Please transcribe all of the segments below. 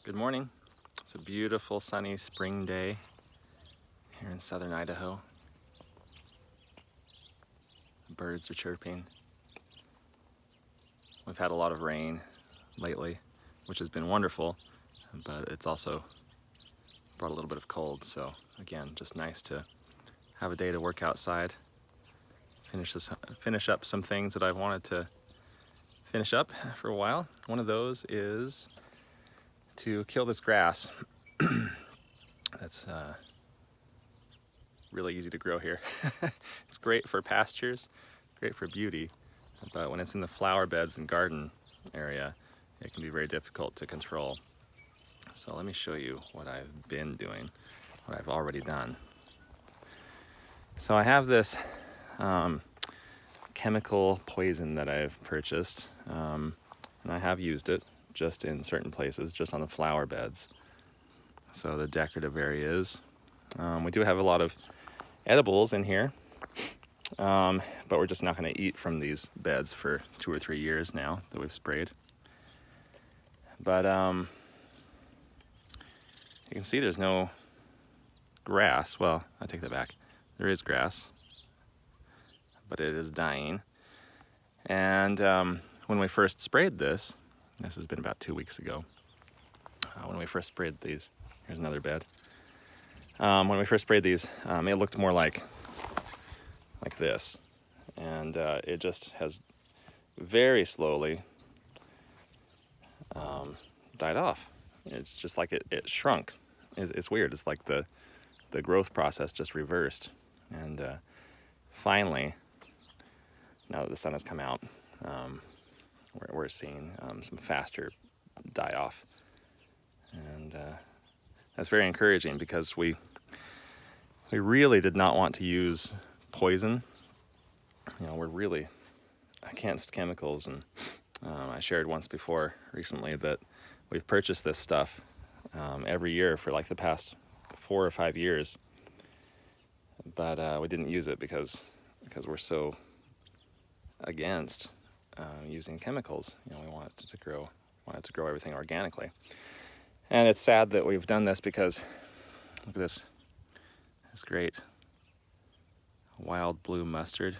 Good morning. It's a beautiful sunny spring day here in southern Idaho. The birds are chirping. We've had a lot of rain lately, which has been wonderful, but it's also brought a little bit of cold. So again, just nice to have a day to work outside, finish up some things that I've wanted to finish up for a while. One of those is to kill this grass. That's really easy to grow here. It's great for pastures, great for beauty, but when it's in the flower beds and garden area, it can be very difficult to control. So let me show you what I've been doing, what I've already done. So I have this chemical poison that I've purchased, and I have used it just in certain places, just on the flower beds. So the decorative areas. We do have a lot of edibles in here, but we're just not going to eat from these beds for 2 or 3 years now that we've sprayed. But you can see there's no grass. Well, I take that back. There is grass, but it is dying. And when we first sprayed this has been about 2 weeks ago. When we first sprayed these, here's another bed. When we first sprayed these, it looked more like this, and it just has very slowly died off. It's just like it shrunk. It's weird. It's like the growth process just reversed, and finally, now that the sun has come out, we're seeing some faster die off, and that's very encouraging because we really did not want to use poison. You know, we're really against chemicals, and I shared once before recently that we've purchased this stuff every year for like the past 4 or 5 years, but we didn't use it because we're so against using chemicals. You know, we want it to grow everything organically. And it's sad that we've done this because look at this great wild blue mustard,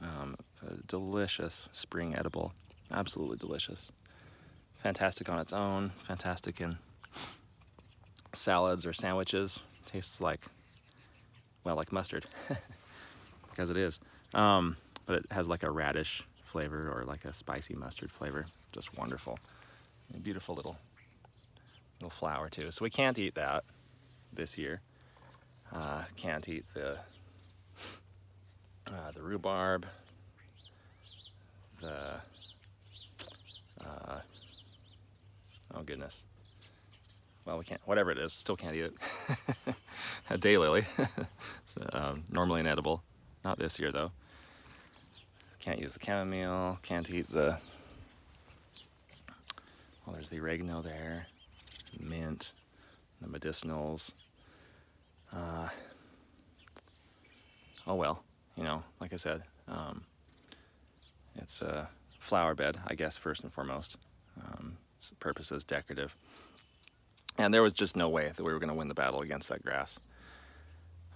a delicious spring edible, absolutely delicious. Fantastic on its own, fantastic in salads or sandwiches. Tastes like mustard, because it is. But it has like a radish flavor or like a spicy mustard flavor. Just wonderful. A beautiful little flower too. So we can't eat that this year. Can't eat the rhubarb, oh goodness. Well, we can't, whatever it is, still can't eat it. A daylily, so, normally an edible. Not this year though. Can't use the chamomile, can't eat well, there's the oregano there, mint, the medicinals. Oh well, you know, like I said, it's a flower bed, I guess, first and foremost. Its purpose is decorative. And there was just no way that we were going to win the battle against that grass.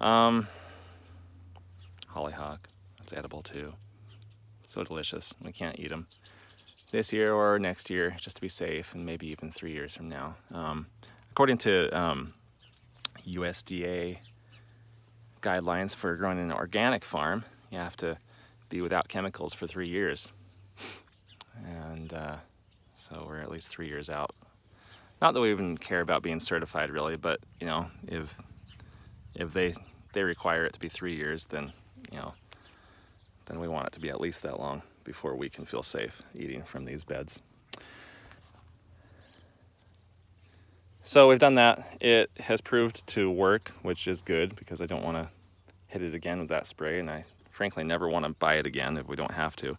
Hollyhock, it's edible too. So delicious. We can't eat them this year or next year, just to be safe, and maybe even 3 years from now. According to USDA guidelines for growing an organic farm, you have to be without chemicals for 3 years. And so we're at least 3 years out. Not that we even care about being certified really, but you know, if they require it to be 3 years, then you know, then we want it to be at least that long before we can feel safe eating from these beds. So we've done that. It has proved to work, which is good because I don't want to hit it again with that spray, and I frankly never want to buy it again if we don't have to.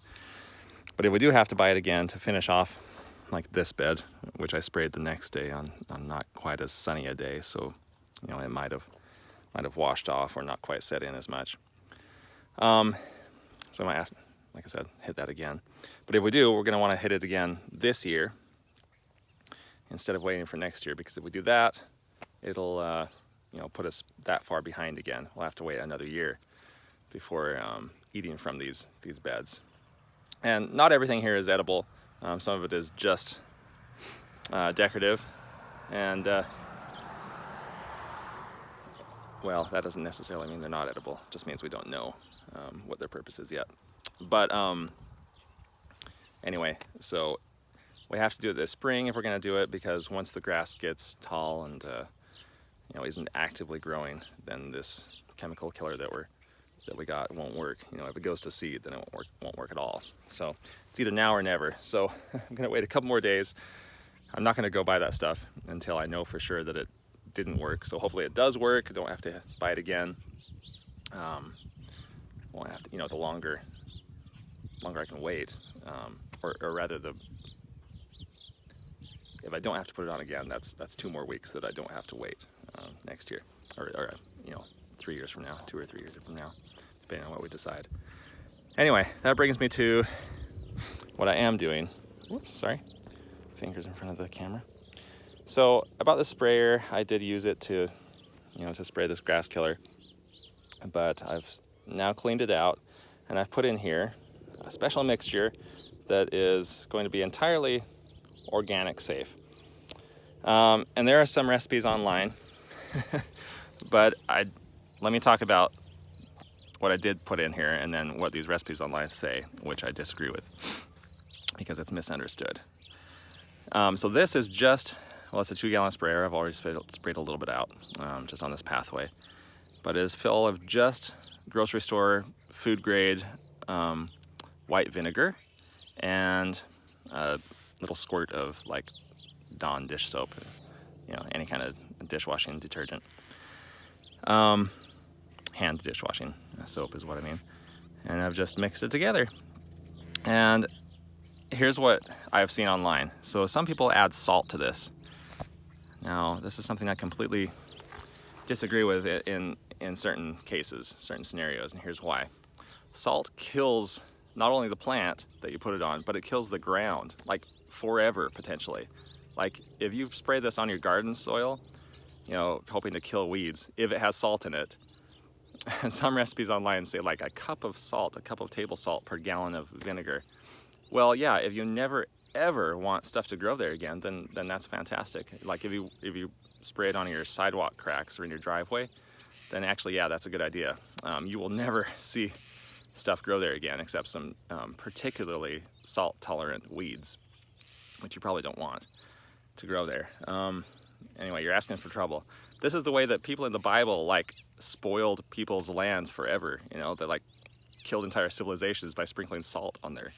But if we do have to buy it again to finish off like this bed, which I sprayed the next day on not quite as sunny a day, so you know, it might have washed off or not quite set in as much. So I might have, like I said, hit that again. But if we do, we're going to want to hit it again this year instead of waiting for next year, because if we do that, it'll put us that far behind again. We'll have to wait another year before eating from these beds. And not everything here is edible. Some of it is just decorative, and well, that doesn't necessarily mean they're not edible. It just means we don't know what their purpose is yet. But anyway, so we have to do it this spring if we're going to do it, because once the grass gets tall and isn't actively growing, then this chemical killer that we got won't work. If it goes to seed, then it won't work at all. So it's either now or never. So I'm gonna wait a couple more days. I'm not gonna go buy that stuff until I know for sure that it didn't work. So hopefully it does work. I don't have to buy it again. Won't have to, the longer I can wait, or rather, if I don't have to put it on again, that's 2 more weeks that I don't have to wait next year, or 3 years from now, 2 or 3 years from now, depending on what we decide. Anyway, that brings me to what I am doing. Whoops, sorry, fingers in front of the camera. So about the sprayer, I did use it to spray this grass killer, but I've now cleaned it out, and I've put in here a special mixture that is going to be entirely organic safe. And there are some recipes online, but let me talk about what I did put in here, and then what these recipes online say, which I disagree with, because it's misunderstood. So this is just, well, it's a 2-gallon sprayer. I've already sprayed a little bit out, just on this pathway, but it is full of just grocery store food grade white vinegar and a little squirt of like Dawn dish soap, any kind of dishwashing detergent. Hand dishwashing soap is what I mean. And I've just mixed it together. And here's what I've seen online. So some people add salt to this. Now, this is something I completely disagree with in certain cases, certain scenarios, and here's why. Salt kills not only the plant that you put it on, but it kills the ground, like forever, potentially. Like if you spray this on your garden soil, hoping to kill weeds, if it has salt in it, some recipes online say like a cup of table salt per gallon of vinegar. Well, yeah, if you never ever want stuff to grow there again, then that's fantastic. Like if you spray it on your sidewalk cracks or in your driveway, then actually, yeah, that's a good idea. You will never see stuff grow there again, except some particularly salt-tolerant weeds, which you probably don't want to grow there. Anyway, you're asking for trouble. This is the way that people in the Bible like spoiled people's lands forever. They like killed entire civilizations by sprinkling salt on their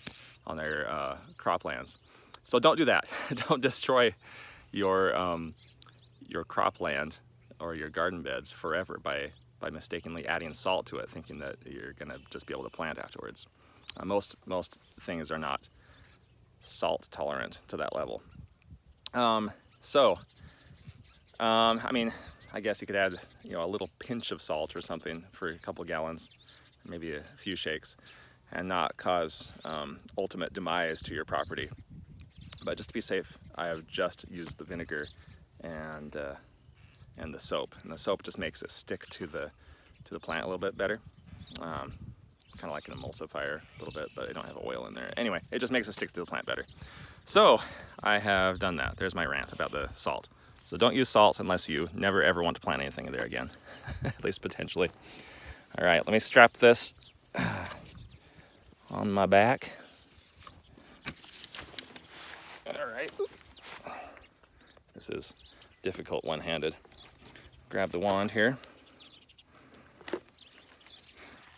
croplands. So don't do that. Don't destroy your cropland or your garden beds forever by mistakenly adding salt to it, thinking that you're gonna just be able to plant afterwards. Most things are not salt tolerant to that level. I mean, I guess you could add a little pinch of salt or something for a couple gallons, maybe a few shakes, and not cause ultimate demise to your property. But just to be safe, I have just used the vinegar and the soap. And the soap just makes it stick to the plant a little bit better. Kind of like an emulsifier a little bit, but I don't have oil in there. Anyway, it just makes it stick to the plant better. So I have done that. There's my rant about the salt. So don't use salt unless you never ever want to plant anything in there again, at least potentially. All right, let me strap this on my back. All right. This is difficult one-handed. Grab the wand here.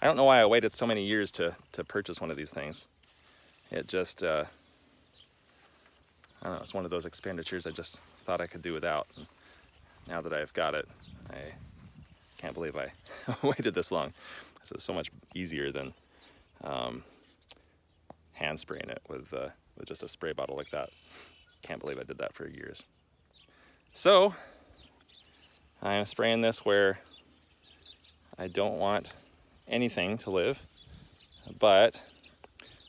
I don't know why I waited so many years to purchase one of these things. It just, I don't know, it's one of those expenditures I just thought I could do without. And now that I've got it, I can't believe I waited this long. This is so much easier than hand spraying it with just a spray bottle like that. Can't believe I did that for years. So I'm spraying this where I don't want anything to live, but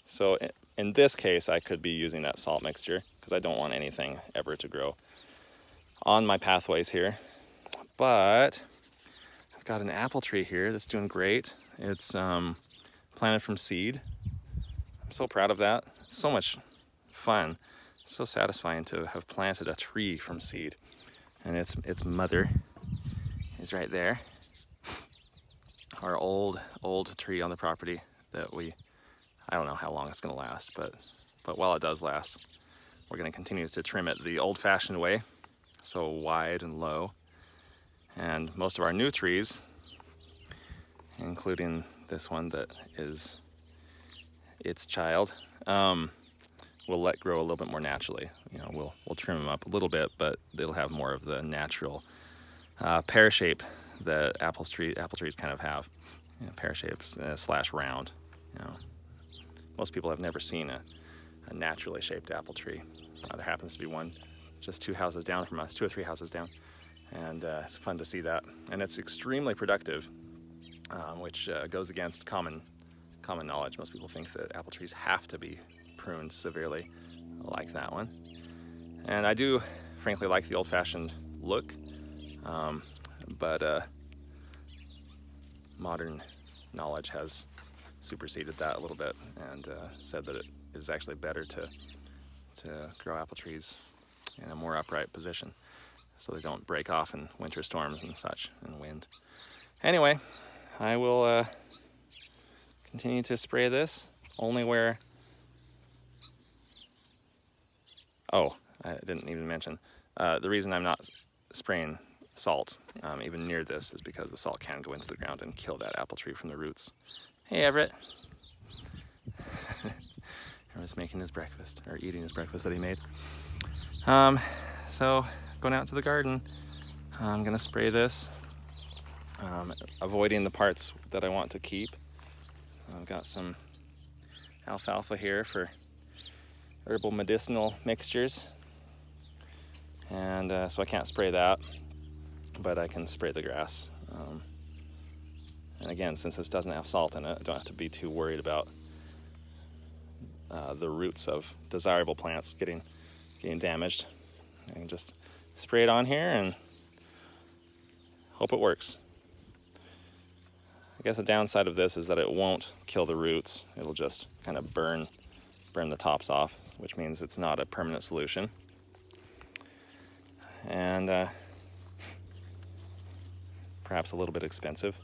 so in this case I could be using that salt mixture, because I don't want anything ever to grow on my pathways here. But I've got an apple tree here that's doing great. It's planted from seed. I'm so proud of that. It's so much fun, so satisfying to have planted a tree from seed. And its mother is right there. Our old tree on the property that I don't know how long it's gonna last, but while it does last, we're gonna continue to trim it the old-fashioned way, so wide and low. And most of our new trees, including this one that is its child, we'll let grow a little bit more naturally. You know, we'll trim them up a little bit, but they'll have more of the natural pear shape that apple trees kind of have. You know, pear shapes / round. You know, most people have never seen a naturally shaped apple tree. There happens to be one just 2 houses down from us, 2 or 3 houses down, and it's fun to see that. And it's extremely productive, which goes against common knowledge. Most people think that apple trees have to be pruned severely like that one. And I do frankly like the old-fashioned look, but modern knowledge has superseded that a little bit and said that it is actually better to grow apple trees in a more upright position so they don't break off in winter storms and such and wind. Anyway, I will continue to spray this only where... Oh, I didn't even mention. The reason I'm not spraying salt even near this is because the salt can go into the ground and kill that apple tree from the roots. Hey, Everett. Everett's making his breakfast, or eating his breakfast that he made. So, going out to the garden, I'm gonna spray this, avoiding the parts that I want to keep. So I've got some alfalfa here for herbal medicinal mixtures, and so I can't spray that, but I can spray the grass. And again, since this doesn't have salt in it, I don't have to be too worried about the roots of desirable plants getting damaged. I can just spray it on here and hope it works. I guess the downside of this is that it won't kill the roots. It'll just kind of burn the tops off, which means it's not a permanent solution. And perhaps a little bit expensive.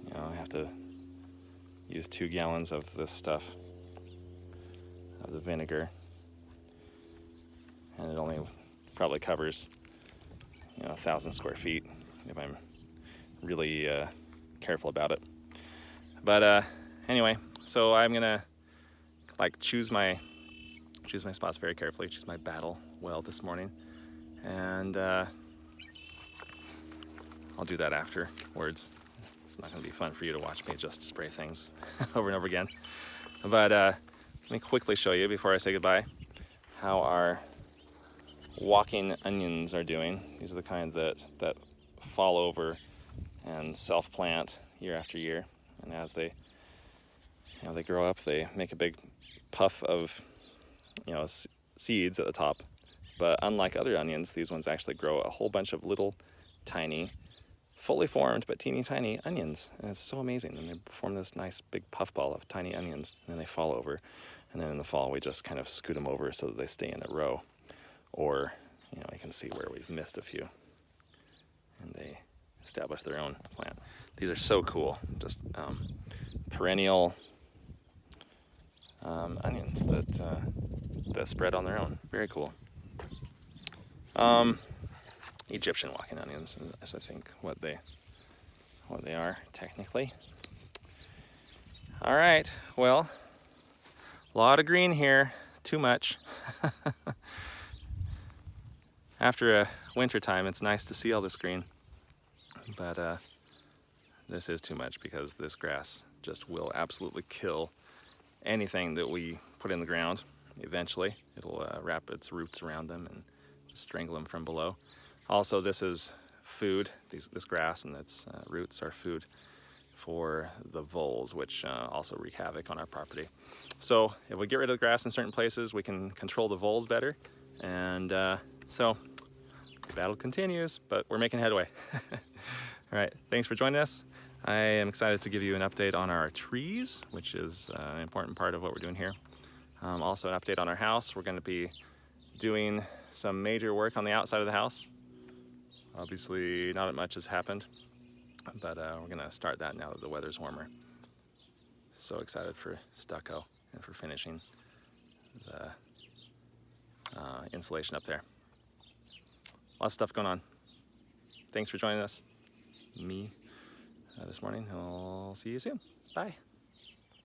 You know, I have to use 2 gallons of this stuff, of the vinegar, and it only probably covers, 1,000 square feet if I'm really careful about it. But anyway, so I'm gonna choose my spots very carefully, choose my battle well this morning, and I'll do that afterwards. It's not going to be fun for you to watch me just spray things over and over again. But let me quickly show you before I say goodbye how our walking onions are doing. These are the kind that fall over and self-plant year after year, and as they grow up, they make a big puff of seeds at the top. But unlike other onions, these ones actually grow a whole bunch of little tiny, fully formed but teeny tiny onions, and it's so amazing. And they form this nice big puffball of tiny onions, and then they fall over, and then in the fall we just kind of scoot them over so that they stay in a row, or you can see where we've missed a few, and they establish their own plant. These are so cool, just perennial onions that spread on their own. Very cool. Egyptian walking onions is I think what they are technically. All right, well, a lot of green here, too much. After a winter time, it's nice to see all this green, but this is too much because this grass just will absolutely kill anything that we put in the ground. Eventually, it'll wrap its roots around them and just strangle them from below. Also, this is food. This grass and its roots are food for the voles, which also wreak havoc on our property. So if we get rid of the grass in certain places, we can control the voles better. And so the battle continues, but we're making headway. All right, thanks for joining us. I am excited to give you an update on our trees, which is an important part of what we're doing here. Also an update on our house. We're going to be doing some major work on the outside of the house. Obviously not much has happened, but we're going to start that now that the weather's warmer. So excited for stucco and for finishing the insulation up there. Lots of stuff going on. Thanks for joining us. This morning. I'll see you soon. Bye.